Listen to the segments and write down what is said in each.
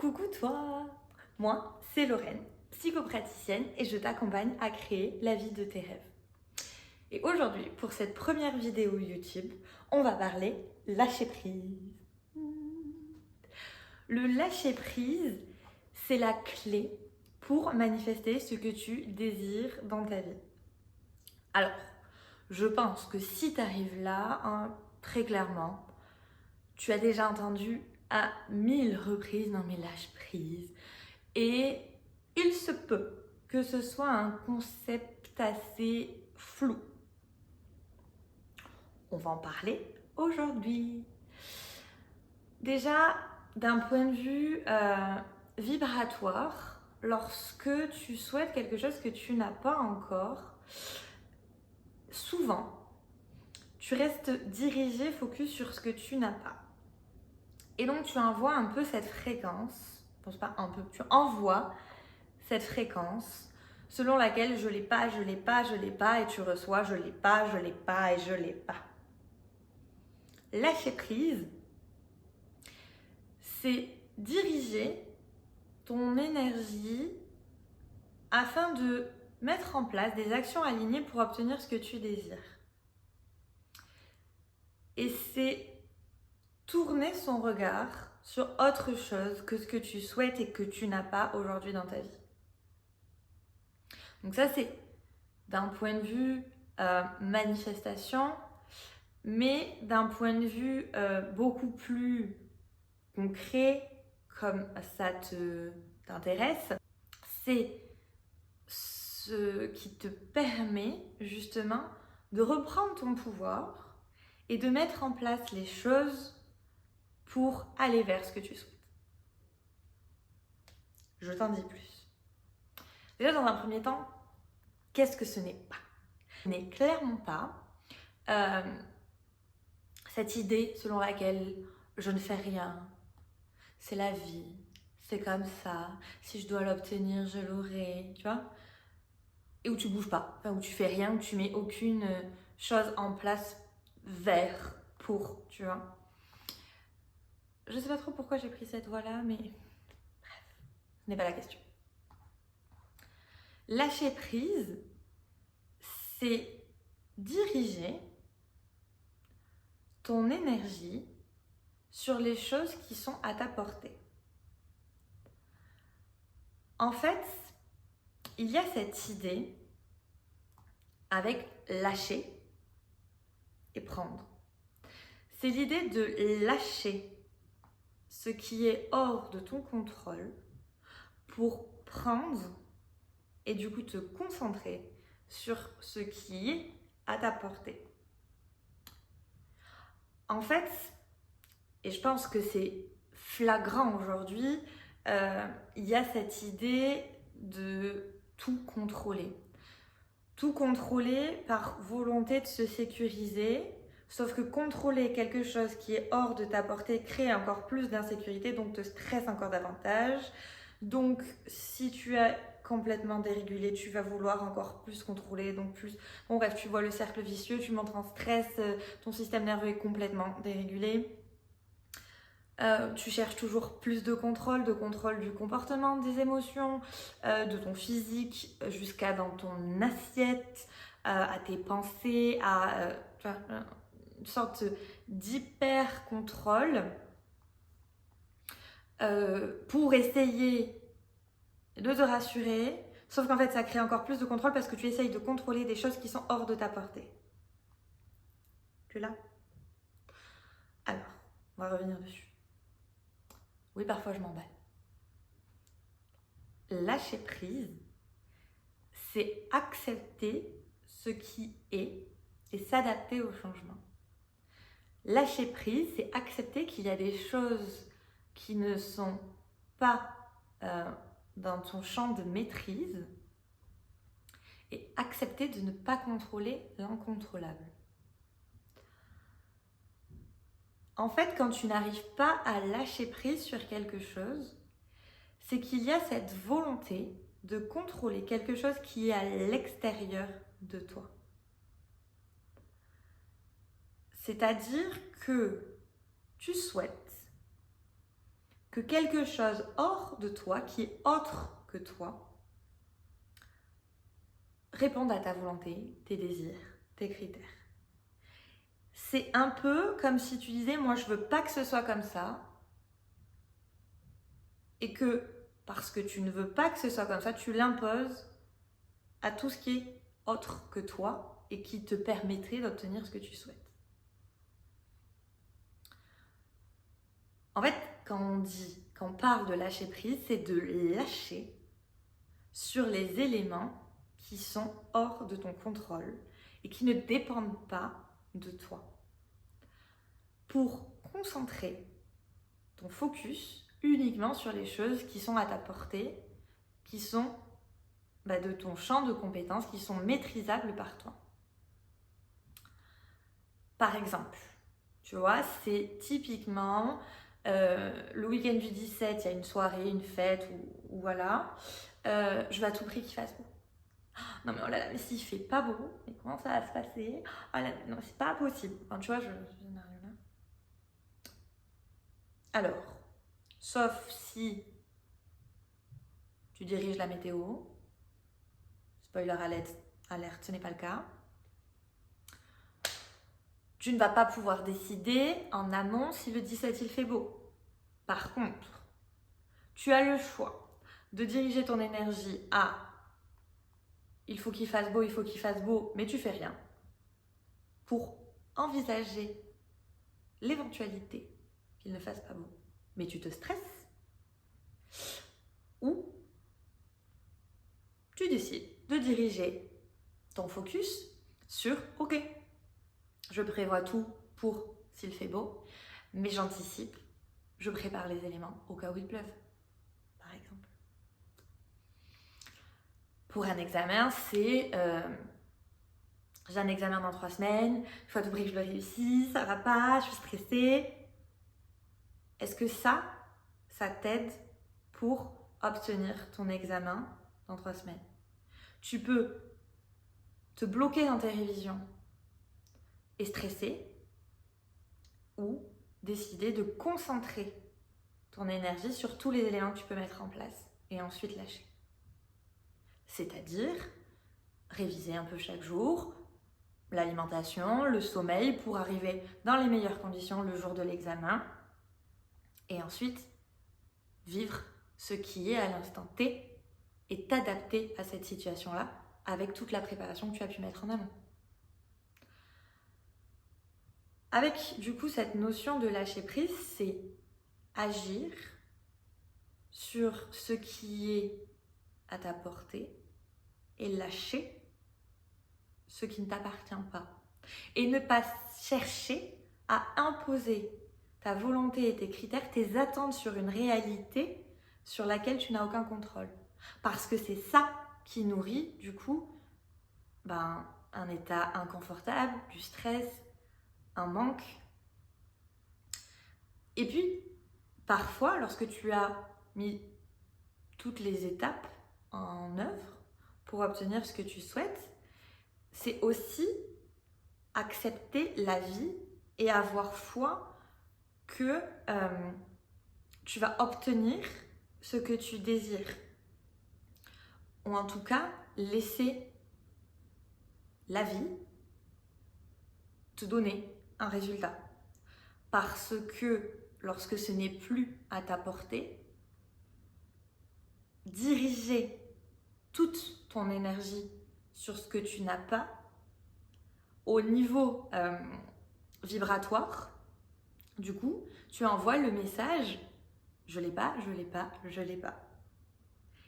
Coucou toi! Moi, c'est Lorraine, psychopraticienne et je t'accompagne à créer la vie de tes rêves. Et aujourd'hui, pour cette première vidéo YouTube, on va parler lâcher prise. Le lâcher prise, c'est la clé pour manifester ce que tu désires dans ta vie. Alors, je pense que si tu arrives là, très clairement, tu as déjà entendu à 1000 reprises, non mais lâche prise. Et il se peut que ce soit un concept assez flou. On va en parler aujourd'hui. Déjà, d'un point de vue vibratoire, lorsque tu souhaites quelque chose que tu n'as pas encore, souvent, tu restes dirigé, focus sur ce que tu n'as pas. Et donc, tu envoies un peu cette fréquence, je pense pas un peu, tu envoies cette fréquence selon laquelle je l'ai pas, je l'ai pas, je l'ai pas, et tu reçois je l'ai pas, je l'ai pas et je l'ai pas. Lâcher prise, c'est diriger ton énergie afin de mettre en place des actions alignées pour obtenir ce que tu désires. Et c'est tourner son regard sur autre chose que ce que tu souhaites et que tu n'as pas aujourd'hui dans ta vie. Donc ça, c'est d'un point de vue manifestation, mais d'un point de vue beaucoup plus concret, comme ça t'intéresse, c'est ce qui te permet justement de reprendre ton pouvoir et de mettre en place les choses pour aller vers ce que tu souhaites. Je t'en dis plus. Déjà, dans un premier temps, qu'est-ce que ce n'est pas? Ce n'est clairement pas cette idée selon laquelle je ne fais rien, c'est la vie, c'est comme ça, si je dois l'obtenir, je l'aurai, tu vois? Et où tu bouges pas, enfin, où tu fais rien, où tu mets aucune chose en place vers, pour, tu vois? Je sais pas trop pourquoi j'ai pris cette voie-là, mais bref, ce n'est pas la question. Lâcher prise, c'est diriger ton énergie sur les choses qui sont à ta portée. En fait, il y a cette idée avec lâcher et prendre. C'est l'idée de lâcher ce qui est hors de ton contrôle pour prendre et du coup te concentrer sur ce qui est à ta portée. En fait, et je pense que c'est flagrant aujourd'hui, il y a cette idée de tout contrôler. Tout contrôler par volonté de se sécuriser, sauf que contrôler quelque chose qui est hors de ta portée crée encore plus d'insécurité, donc te stresse encore davantage. Donc si tu es complètement dérégulé, tu vas vouloir encore plus contrôler, donc plus... Bon bref, tu vois le cercle vicieux, tu montes en stress, ton système nerveux est complètement dérégulé. Tu cherches toujours plus de contrôle du comportement, des émotions, de ton physique, jusqu'à dans ton assiette, à tes pensées, à une sorte d'hyper-contrôle pour essayer de te rassurer, sauf qu'en fait ça crée encore plus de contrôle parce que tu essayes de contrôler des choses qui sont hors de ta portée. Tu es là? Alors, on va revenir dessus. Oui, parfois je m'emballe. Lâcher prise, c'est accepter ce qui est et s'adapter au changement. Lâcher prise, c'est accepter qu'il y a des choses qui ne sont pas dans ton champ de maîtrise et accepter de ne pas contrôler l'incontrôlable. En fait, quand tu n'arrives pas à lâcher prise sur quelque chose, c'est qu'il y a cette volonté de contrôler quelque chose qui est à l'extérieur de toi. C'est-à-dire que tu souhaites que quelque chose hors de toi, qui est autre que toi, réponde à ta volonté, tes désirs, tes critères. C'est un peu comme si tu disais, moi je veux pas que ce soit comme ça, et que parce que tu ne veux pas que ce soit comme ça, tu l'imposes à tout ce qui est autre que toi et qui te permettrait d'obtenir ce que tu souhaites. En fait, quand on parle de lâcher prise, c'est de lâcher sur les éléments qui sont hors de ton contrôle et qui ne dépendent pas de toi. Pour concentrer ton focus uniquement sur les choses qui sont à ta portée, qui sont de ton champ de compétences, qui sont maîtrisables par toi. Par exemple, tu vois, c'est typiquement le week-end du 17, il y a une soirée, une fête, ou voilà, je veux à tout prix qu'il fasse beau. Non mais oh là là, mais s'il fait pas beau, mais comment ça va se passer? Oh là, non, c'est pas possible. Enfin, tu vois, je n'arrive là. Alors, sauf si tu diriges la météo, spoiler alerte, ce n'est pas le cas. Tu ne vas pas pouvoir décider en amont si le 17 il fait beau. Par contre, tu as le choix de diriger ton énergie à il faut qu'il fasse beau, mais tu fais rien, pour envisager l'éventualité qu'il ne fasse pas beau, mais tu te stresses, ou tu décides de diriger ton focus sur ok, je prévois tout pour s'il fait beau, mais j'anticipe, je prépare les éléments au cas où il pleuve, par exemple. Pour un examen, c'est j'ai un examen dans 3 semaines, il faut à tout prix que je le réussisse, ça va pas, je suis stressée. Est-ce que ça t'aide pour obtenir ton examen dans 3 semaines? Tu peux te bloquer dans tes révisions et stresser, ou décider de concentrer ton énergie sur tous les éléments que tu peux mettre en place et ensuite lâcher. C'est-à-dire réviser un peu chaque jour, l'alimentation, le sommeil pour arriver dans les meilleures conditions le jour de l'examen et ensuite vivre ce qui est à l'instant T et t'adapter à cette situation-là avec toute la préparation que tu as pu mettre en amont. Avec du coup cette notion de lâcher prise, c'est agir sur ce qui est à ta portée et lâcher ce qui ne t'appartient pas. Et ne pas chercher à imposer ta volonté et tes critères, tes attentes sur une réalité sur laquelle tu n'as aucun contrôle. Parce que c'est ça qui nourrit du coup un état inconfortable, du stress, un manque. Et puis, parfois, lorsque tu as mis toutes les étapes en œuvre pour obtenir ce que tu souhaites, c'est aussi accepter la vie et avoir foi que tu vas obtenir ce que tu désires. Ou en tout cas, laisser la vie te donner un résultat. Parce que lorsque ce n'est plus à ta portée, diriger toute ton énergie sur ce que tu n'as pas au niveau vibratoire, du coup, tu envoies le message « je l'ai pas, je l'ai pas, je l'ai pas ».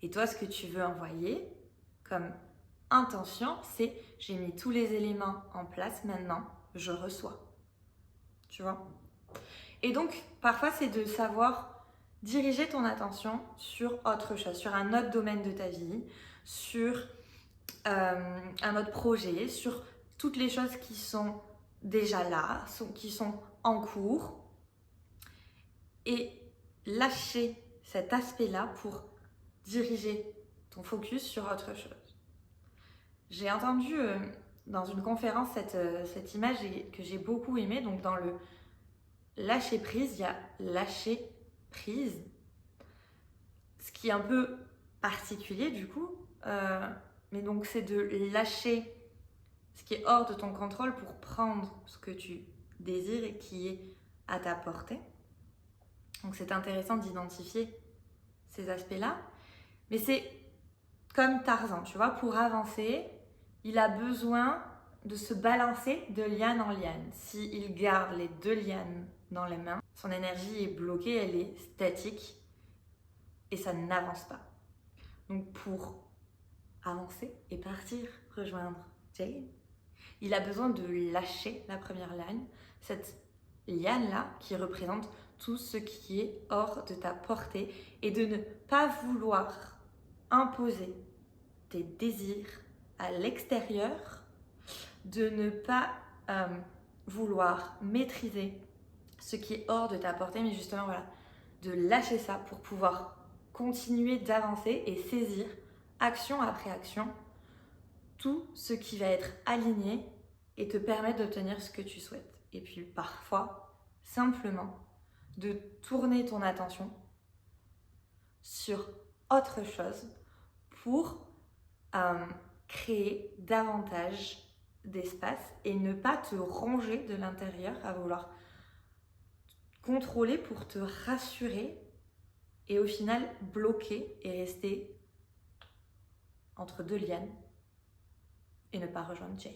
Et toi, ce que tu veux envoyer comme intention, c'est « j'ai mis tous les éléments en place, maintenant, je reçois ». Tu vois? Et donc, parfois, c'est de savoir diriger ton attention sur autre chose, sur un autre domaine de ta vie, sur un autre projet, sur toutes les choses qui sont déjà là, qui sont en cours, et lâcher cet aspect-là pour diriger ton focus sur autre chose. J'ai entendu dans une conférence cette image que j'ai beaucoup aimée. Donc dans le lâcher prise, il y a lâcher prise. Ce qui est un peu particulier du coup, mais donc c'est de lâcher ce qui est hors de ton contrôle pour prendre ce que tu désires et qui est à ta portée. Donc c'est intéressant d'identifier ces aspects-là, mais c'est comme Tarzan, tu vois, pour avancer, il a besoin de se balancer de liane en liane. S'il garde les 2 lianes dans les mains, son énergie est bloquée, elle est statique et ça n'avance pas. Donc pour avancer et partir rejoindre Jane, il a besoin de lâcher la première liane, cette liane-là qui représente tout ce qui est hors de ta portée et de ne pas vouloir imposer tes désirs à l'extérieur, de ne pas vouloir maîtriser ce qui est hors de ta portée, mais justement voilà, de lâcher ça pour pouvoir continuer d'avancer et saisir action après action tout ce qui va être aligné et te permettre d'obtenir ce que tu souhaites. Et puis parfois, simplement, de tourner ton attention sur autre chose pour créer davantage d'espace et ne pas te ronger de l'intérieur à vouloir contrôler pour te rassurer et au final bloquer et rester entre 2 lianes et ne pas rejoindre Jane.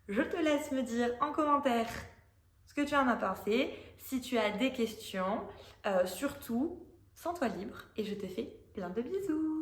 Je te laisse me dire en commentaire ce que tu en as pensé. Si tu as des questions, surtout, sens-toi libre et je te fais plein de bisous.